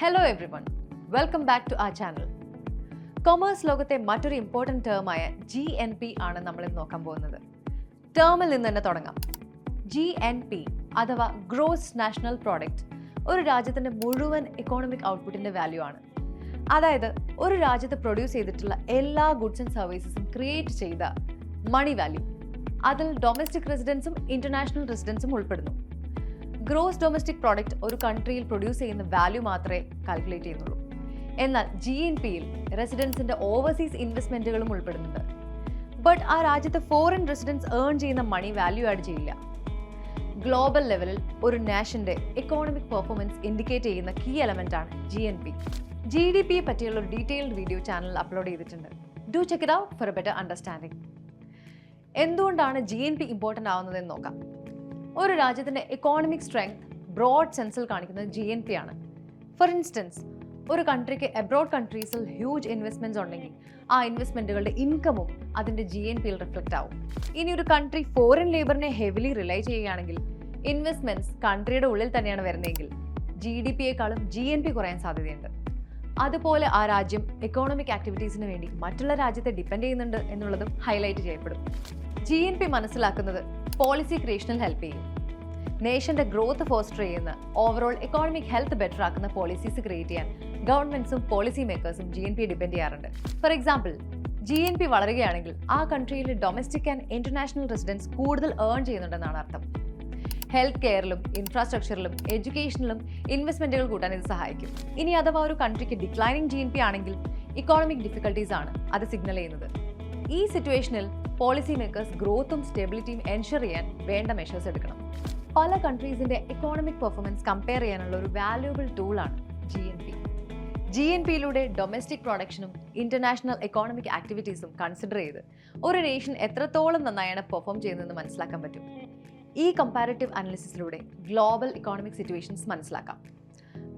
Hello everyone, welcome back to our channel. Commerce ലോകത്തെ മറ്റൊരു important ടേമായ GNP ആണ് നമ്മൾ ഇന്ന് നോക്കാൻ പോകുന്നത്. ടേമിൽ നിന്ന് തന്നെ തുടങ്ങാം. GNP അഥവാ ഗ്രോസ് നാഷണൽ പ്രോഡക്റ്റ് ഒരു രാജ്യത്തിൻ്റെ മുഴുവൻ എക്കോണമിക് ഔട്ട്പുട്ടിൻ്റെ വാല്യൂ ആണ്. അതായത് ഒരു രാജ്യത്ത് പ്രൊഡ്യൂസ് ചെയ്തിട്ടുള്ള എല്ലാ ഗുഡ്സ് ആൻഡ് സർവീസസും ക്രിയേറ്റ് ചെയ്ത മണി വാല്യൂ. അതിൽ ഡൊമസ്റ്റിക് റെസിഡൻസും ഇൻ്റർനാഷണൽ റെസിഡൻസും ഉൾപ്പെടുന്നു. ഗ്രോസ് ഡൊമസ്റ്റിക് പ്രോഡക്റ്റ് ഒരു കൺട്രിയിൽ പ്രൊഡ്യൂസ് ചെയ്യുന്ന വാല്യൂ മാത്രമേ കാൽക്കുലേറ്റ് ചെയ്യുന്നുള്ളൂ. എന്നാൽ GNPയിൽ റെസിഡൻസിൻ്റെ ഓവർസീസ് ഇൻവെസ്റ്റ്മെൻറ്റുകളും ഉൾപ്പെടുന്നുണ്ട്. ബട്ട് ആ രാജ്യത്തെ ഫോറിൻ റെസിഡൻസ് ഏൺ ചെയ്യുന്ന മണി വാല്യൂ ആഡ് ചെയ്യില്ല. ഗ്ലോബൽ ലെവലിൽ ഒരു നാഷൻ്റെ എക്കോണമിക് പെർഫോമൻസ് ഇൻഡിക്കേറ്റ് ചെയ്യുന്ന കീ എലമെൻ്റ് ആണ് GNP. GDPയെ പറ്റിയുള്ള ഒരു ഡീറ്റെയിൽഡ് വീഡിയോ ചാനലിൽ അപ്ലോഡ് ചെയ്തിട്ടുണ്ട്. Do check it out for A better understanding. എന്തുകൊണ്ടാണ് GNP ഇമ്പോർട്ടൻ്റ് ആവുന്നതെന്ന് നോക്കാം. ഒരു രാജ്യത്തിൻ്റെ എക്കോണമിക് സ്ട്രെങ്ത് ബ്രോഡ് സെൻസിൽ കാണിക്കുന്നത് GNP ആണ്. ഫോർ ഇൻസ്റ്റൻസ്, ഒരു കൺട്രിക്ക് എബ്രോഡ് കൺട്രീസിൽ ഹ്യൂജ് ഇൻവെസ്റ്റ്മെൻറ്റ്സ് ഉണ്ടെങ്കിൽ ആ ഇൻവെസ്റ്റ്മെൻറ്റുകളുടെ ഇൻകമും അതിൻ്റെ GNPയിൽ റിഫ്ലക്റ്റ് ആവും. ഇനി ഒരു കൺട്രി ഫോറിൻ ലേബറിനെ ഹെവിലി റിലൈ ചെയ്യുകയാണെങ്കിൽ ഇൻവെസ്റ്റ്മെൻറ്റ്സ് കൺട്രിയുടെ ഉള്ളിൽ തന്നെയാണ് വരുന്നതെങ്കിൽ GDPയേക്കാളും GNP കുറയാൻ സാധ്യതയുണ്ട്. അതുപോലെ ആ രാജ്യം എക്കോണമിക് ആക്ടിവിറ്റീസിന് വേണ്ടി മറ്റുള്ള രാജ്യത്തെ ഡിപ്പെൻഡ് ചെയ്യുന്നുണ്ട് എന്നുള്ളതും ഹൈലൈറ്റ് ചെയ്യപ്പെടും. GNP മനസ്സിലാക്കുന്നത് പോളിസി ക്രിയേഷനിൽ ഹെൽപ്പ് ചെയ്യും. നേഷൻ്റെ ഗ്രോത്ത് ഫോസ്റ്റർ ചെയ്യുന്ന ഓവറോൾ എക്കോണമിക് ഹെൽത്ത് ബെറ്റർ ആക്കുന്ന പോളിസീസ് ക്രിയേറ്റ് ചെയ്യാൻ ഗവൺമെൻറ്റ്സും പോളിസി മേക്കേഴ്സും GNP ഡിപ്പെൻഡ് ചെയ്യാറുണ്ട്. ഫോർ എക്സാമ്പിൾ, GNP വളരുകയാണെങ്കിൽ ആ കൺട്രിയിലെ ഡൊമസ്റ്റിക് ആൻഡ് ഇൻ്റർനാഷണൽ റെസിഡൻസ് കൂടുതൽ ഏൺ ചെയ്യുന്നുണ്ടെന്നാണ് അർത്ഥം. ഹെൽത്ത് കെയറിലും ഇൻഫ്രാസ്ട്രക്ചറിലും എഡ്യൂക്കേഷനിലും ഇൻവെസ്റ്റ്മെൻറ്റുകൾ കൂട്ടാൻ ഇത് സഹായിക്കും. ഇനി അഥവാ ഒരു കൺട്രിക്ക് ഡിക്ലൈനിങ് GNP ആണെങ്കിൽ ഇക്കോണമിക് ഡിഫിക്കൽട്ടീസ് ആണ് അത് സിഗ്നൽ ചെയ്യുന്നത്. ഈ സിറ്റുവേഷനിൽ പോളിസി മേക്കേഴ്സ് ഗ്രോത്തും സ്റ്റെബിലിറ്റിയും എൻഷുർ ചെയ്യാൻ വേണ്ട മെഷേഴ്സ് എടുക്കണം. പല കൺട്രീസിൻ്റെ എക്കോണമിക് പെർഫോമൻസ് കമ്പയർ ചെയ്യാനുള്ള ഒരു വാല്യൂബിൾ ടൂളാണ് GNP. GNPയിലൂടെ ഡൊമസ്റ്റിക് പ്രൊഡക്ഷനും ഇൻ്റർനാഷണൽ എക്കോണമിക് ആക്ടിവിറ്റീസും കൺസിഡർ ചെയ്ത് ഒരു നേഷൻ എത്രത്തോളം നന്നായാണ് പെർഫോം ചെയ്യുന്നതെന്ന് മനസ്സിലാക്കാൻ പറ്റും. ഈ കമ്പാരിറ്റീവ് അനാലിസിസിലൂടെ ഗ്ലോബൽ ഇക്കോണമിക് സിറ്റുവേഷൻസ് മനസ്സിലാക്കാം.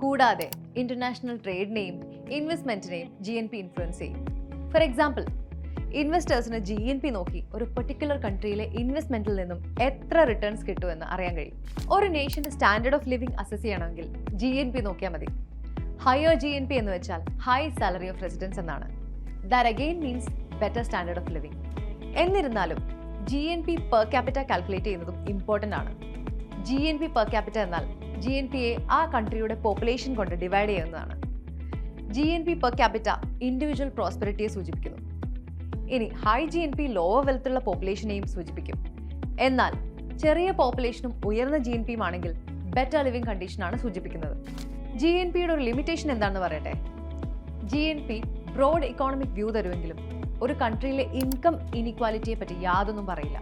കൂടാതെ ഇൻ്റർനാഷണൽ ട്രേഡിനെയും ഇൻവെസ്റ്റ്മെൻറ്റിനെയും GNP ഇൻഫ്ലുവൻസ് ചെയ്യും. ഫോർ എക്സാമ്പിൾ, ഇൻവെസ്റ്റേഴ്സിന് GNP നോക്കി ഒരു പെർട്ടിക്കുലർ കൺട്രിയിലെ ഇൻവെസ്റ്റ്മെൻറ്റിൽ നിന്നും എത്ര റിട്ടേൺസ് കിട്ടുമെന്ന് അറിയാൻ കഴിയും. ഒരു നേഷൻ്റെ സ്റ്റാൻഡേർഡ് ഓഫ് ലിവിംഗ് അസസ് ചെയ്യണമെങ്കിൽ GNP നോക്കിയാൽ മതി. ഹയർ GNP എന്ന് വെച്ചാൽ ഹൈ സാലറി ഓഫ് റെസിഡൻസ് എന്നാണ്. That again means better standard of living. എന്നിരുന്നാലും GNP പെർ ക്യാപിറ്റ കാൽക്കുലേറ്റ് ചെയ്യുന്നതും ഇമ്പോർട്ടൻ്റ് ആണ്. GNP പെർ ക്യാപിറ്റ എന്നാൽ GNPയെ ആ കൺട്രിയുടെ പോപ്പുലേഷൻ കൊണ്ട് ഡിവൈഡ് ചെയ്യുന്നതാണ്. GNP പെർ ക്യാപിറ്റ ഇൻഡിവിജ്വൽ പ്രോസ്പെറിറ്റിയെ സൂചിപ്പിക്കുന്നു. ഇനി ഹൈ GNP ലോവർ വെൽത്തുള്ള പോപ്പുലേഷനെയും സൂചിപ്പിക്കും. എന്നാൽ ചെറിയ പോപ്പുലേഷനും ഉയർന്ന GNPയും ആണെങ്കിൽ ബെറ്റർ ലിവിംഗ് കണ്ടീഷനാണ് സൂചിപ്പിക്കുന്നത്. GNPയുടെ ഒരു ലിമിറ്റേഷൻ എന്താണെന്ന് പറയട്ടെ. GNP ബ്രോഡ് ഇക്കോണമിക് വ്യൂ തരുമെങ്കിലും ഒരു കൺട്രിയിലെ ഇൻകം ഇനീക്വാലിറ്റിയെ പറ്റി യാതൊന്നും പറയില്ല.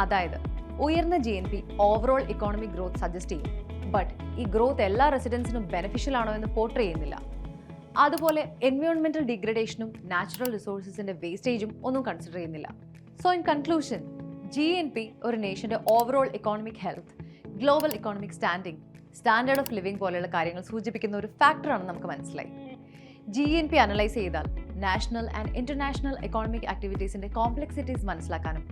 അതായത് ഉയർന്ന GNP overall economic growth suggest ചെയ്യും. ബട്ട് ഈ ഗ്രോത്ത് എല്ലാ റെസിഡൻസിനും ബെനിഫിഷ്യൽ ആണോ എന്ന് പോർട്രേ ചെയ്യുന്നില്ല. അതുപോലെ എൻവയോൺമെൻറ്റൽ ഡിഗ്രഡേഷനും നാച്ചുറൽ റിസോഴ്സസിൻ്റെ വേസ്റ്റേജും ഒന്നും കൺസിഡർ ചെയ്യുന്നില്ല. സോ ഇൻ കൺക്ലൂഷൻ, GNP ഒരു നേഷൻ്റെ overall economic health, global economic standard of living പോലെയുള്ള കാര്യങ്ങൾ സൂചിപ്പിക്കുന്ന ഒരു ഫാക്ടറാണ് നമുക്ക് മനസ്സിലായി. GNP അനലൈസ് ചെയ്താൽ നാഷണൽ ആൻഡ് ഇൻ്റർനാഷണൽ എക്കോണമിക് ആക്ടിവിറ്റീസിൻ്റെ കോംപ്ലക്സിറ്റീസ് മനസ്സിലാക്കാനും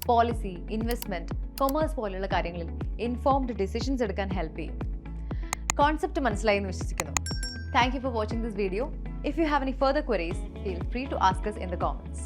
പോളിസി, ഇൻവെസ്റ്റ്മെൻറ്റ്, കൊമേഴ്സ് പോലെയുള്ള കാര്യങ്ങളിൽ ഇൻഫോംഡ് ഡിസിഷൻസ് എടുക്കാൻ ഹെൽപ്പ് ചെയ്യും. കോൺസെപ്റ്റ് മനസ്സിലായി എന്ന് വിശ്വസിക്കുന്നു. Thank you for watching this video. If you have any further queries, feel free to ask us in the comments.